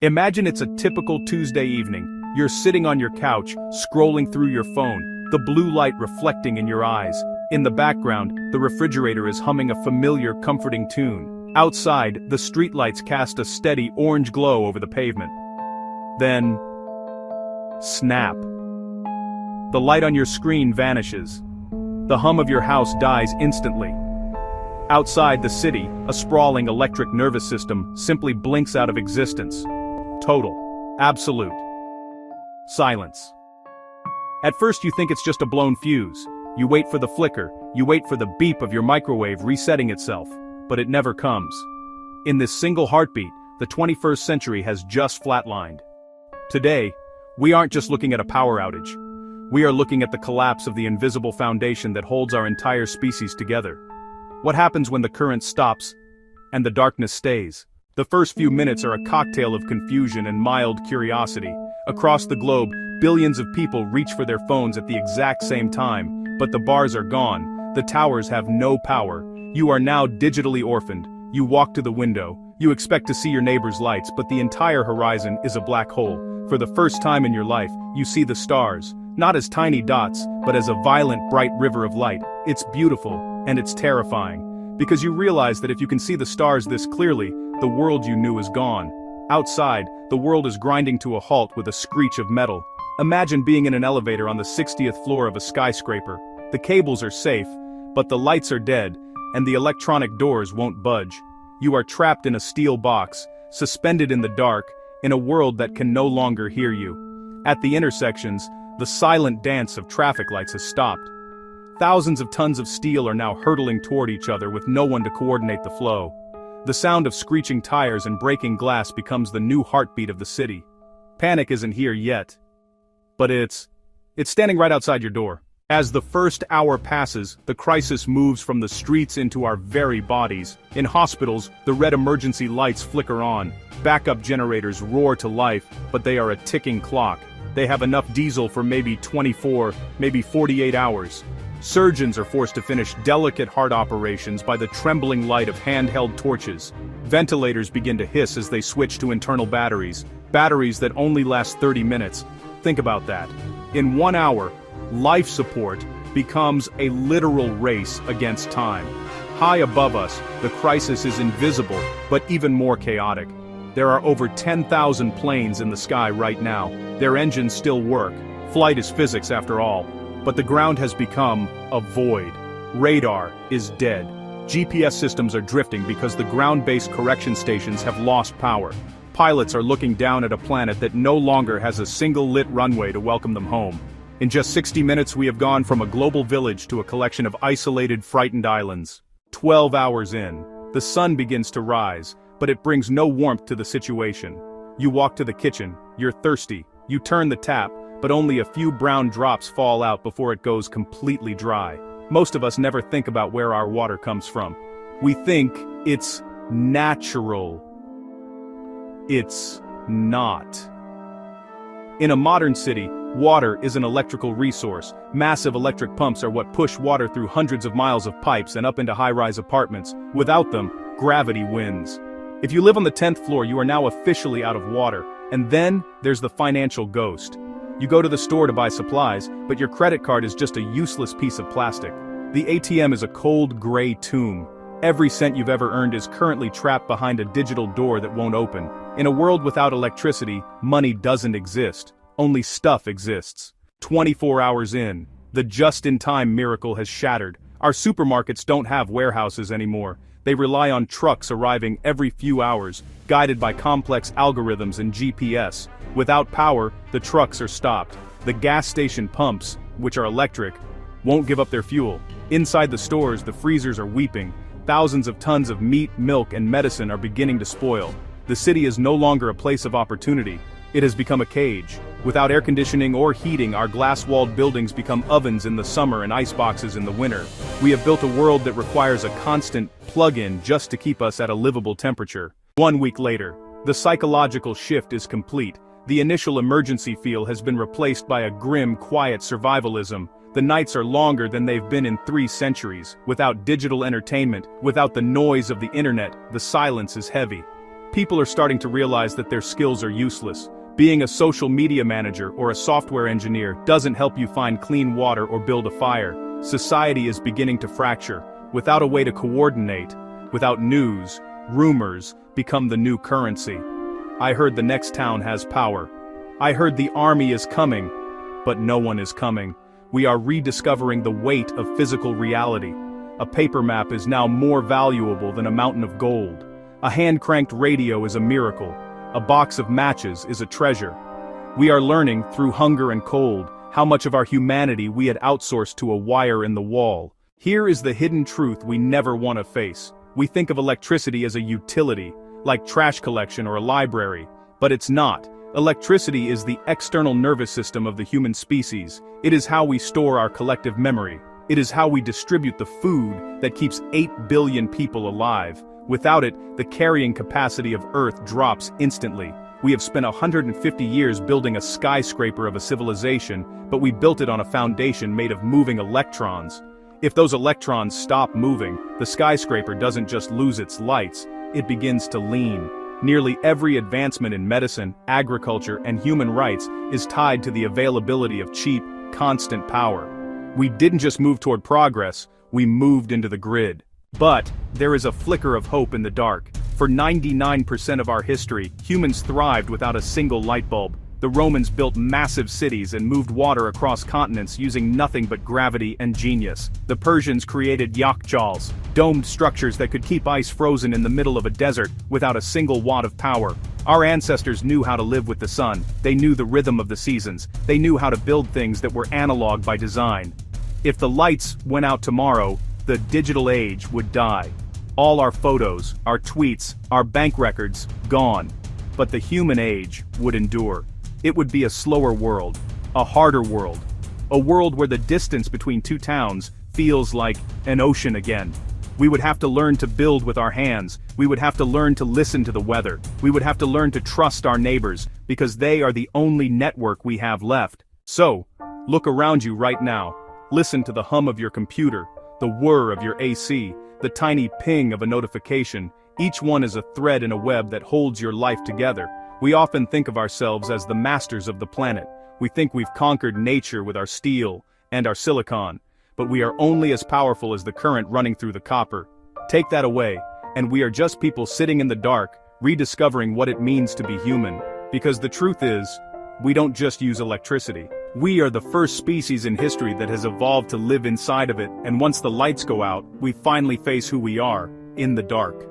Imagine it's a typical Tuesday evening. You're sitting on your couch, scrolling through your phone, the blue light reflecting in your eyes. In the background, the refrigerator is humming a familiar, comforting tune. Outside, the streetlights cast a steady orange glow over the pavement. Then, snap. The light on your screen vanishes. The hum of your house dies instantly. Outside the city, a sprawling electric nervous system simply blinks out of existence. Total, absolute silence. At first you think it's just a blown fuse. You wait for the flicker, you wait for the beep of your microwave resetting itself, but it never comes. In this single heartbeat, the 21st century has just flatlined. Today, we aren't just looking at a power outage. We are looking at the collapse of the invisible foundation that holds our entire species together. What happens when the current stops and the darkness stays? The first few minutes are a cocktail of confusion and mild curiosity. Across the globe, billions of people reach for their phones at the exact same time, but the bars are gone. The towers have no power. You are now digitally orphaned. You walk to the window. You expect to see your neighbor's lights, but the entire horizon is a black hole. For the first time in your life, you see the stars, not as tiny dots, but as a violent, bright river of light. It's beautiful, and it's terrifying, because you realize that if you can see the stars this clearly, the world you knew is gone. Outside, the world is grinding to a halt with a screech of metal. Imagine being in an elevator on the 60th floor of a skyscraper. The cables are safe, but the lights are dead, and the electronic doors won't budge. You are trapped in a steel box, suspended in the dark, in a world that can no longer hear you. At the intersections, the silent dance of traffic lights has stopped. Thousands of tons of steel are now hurtling toward each other with no one to coordinate the flow. The sound of screeching tires and breaking glass becomes the new heartbeat of the city. Panic isn't here yet. But it's standing right outside your door. As the first hour passes, the crisis moves from the streets into our very bodies. In hospitals, the red emergency lights flicker on. Backup generators roar to life, but they are a ticking clock. They have enough diesel for maybe 24, maybe 48 hours. Surgeons are forced to finish delicate heart operations by the trembling light of handheld torches. Ventilators begin to hiss as they switch to internal batteries that only last 30 minutes. Think about that. In 1 hour, life support becomes a literal race against time. High above us, the crisis is invisible, but even more chaotic. There are over 10,000 planes in the sky right now. Their engines still work. Flight is physics after all. But the ground has become a void. Radar is dead. GPS systems are drifting because the ground-based correction stations have lost power. Pilots are looking down at a planet that no longer has a single lit runway to welcome them home. In just 60 minutes we have gone from a global village to a collection of isolated, frightened islands. 12 hours in, the sun begins to rise, but it brings no warmth to the situation. You walk to the kitchen, you're thirsty, you turn the tap, but only a few brown drops fall out before it goes completely dry. Most of us never think about where our water comes from. We think it's natural. It's not. In a modern city, water is an electrical resource. Massive electric pumps are what push water through hundreds of miles of pipes and up into high-rise apartments. Without them, gravity wins. If you live on the 10th floor, you are now officially out of water. And then, there's the financial ghost. You go to the store to buy supplies, but your credit card is just a useless piece of plastic. The ATM is a cold, gray tomb. Every cent you've ever earned is currently trapped behind a digital door that won't open. In a world without electricity, money doesn't exist. Only stuff exists. 24 hours in, the just-in-time miracle has shattered. Our supermarkets don't have warehouses anymore. They rely on trucks arriving every few hours, guided by complex algorithms and GPS. Without power, the trucks are stopped. The gas station pumps, which are electric, won't give up their fuel. Inside the stores, the freezers are weeping. Thousands of tons of meat, milk, and medicine are beginning to spoil. The city is no longer a place of opportunity. It has become a cage. Without air conditioning or heating, our glass-walled buildings become ovens in the summer and iceboxes in the winter. We have built a world that requires a constant plug-in just to keep us at a livable temperature. 1 week later, the psychological shift is complete. The initial emergency feel has been replaced by a grim, quiet survivalism. The nights are longer than they've been in 3 centuries. Without digital entertainment, without the noise of the internet, the silence is heavy. People are starting to realize that their skills are useless. Being a social media manager or a software engineer doesn't help you find clean water or build a fire. Society is beginning to fracture. Without a way to coordinate, without news, rumors become the new currency. I heard the next town has power. I heard the army is coming, but no one is coming. We are rediscovering the weight of physical reality. A paper map is now more valuable than a mountain of gold. A hand-cranked radio is a miracle. A box of matches is a treasure. We are learning, through hunger and cold, how much of our humanity we had outsourced to a wire in the wall. Here is the hidden truth we never want to face. We think of electricity as a utility, like trash collection or a library. But it's not. Electricity is the external nervous system of the human species. It is how we store our collective memory. It is how we distribute the food that keeps 8 billion people alive. Without it, the carrying capacity of Earth drops instantly. We have spent 150 years building a skyscraper of a civilization, but we built it on a foundation made of moving electrons. If those electrons stop moving, the skyscraper doesn't just lose its lights, it begins to lean. Nearly every advancement in medicine, agriculture, and human rights is tied to the availability of cheap, constant power. We didn't just move toward progress, we moved into the grid. But there is a flicker of hope in the dark. For 99% of our history, humans thrived without a single light bulb. The Romans built massive cities and moved water across continents using nothing but gravity and genius. The Persians created yakhjals, domed structures that could keep ice frozen in the middle of a desert without a single watt of power. Our ancestors knew how to live with the sun. They knew the rhythm of the seasons. They knew how to build things that were analog by design. If the lights went out tomorrow, the digital age would die. All our photos, our tweets, our bank records, gone. But the human age would endure. It would be a slower world, a harder world, a world where the distance between two towns feels like an ocean again. We would have to learn to build with our hands. We would have to learn to listen to the weather. We would have to learn to trust our neighbors, because they are the only network we have left. So, look around you right now. Listen to the hum of your computer, the whir of your AC, the tiny ping of a notification. Each one is a thread in a web that holds your life together. We often think of ourselves as the masters of the planet. We think we've conquered nature with our steel and our silicon, but we are only as powerful as the current running through the copper. Take that away, and we are just people sitting in the dark, rediscovering what it means to be human. Because the truth is, we don't just use electricity. We are the first species in history that has evolved to live inside of it, and once the lights go out, we finally face who we are, in the dark.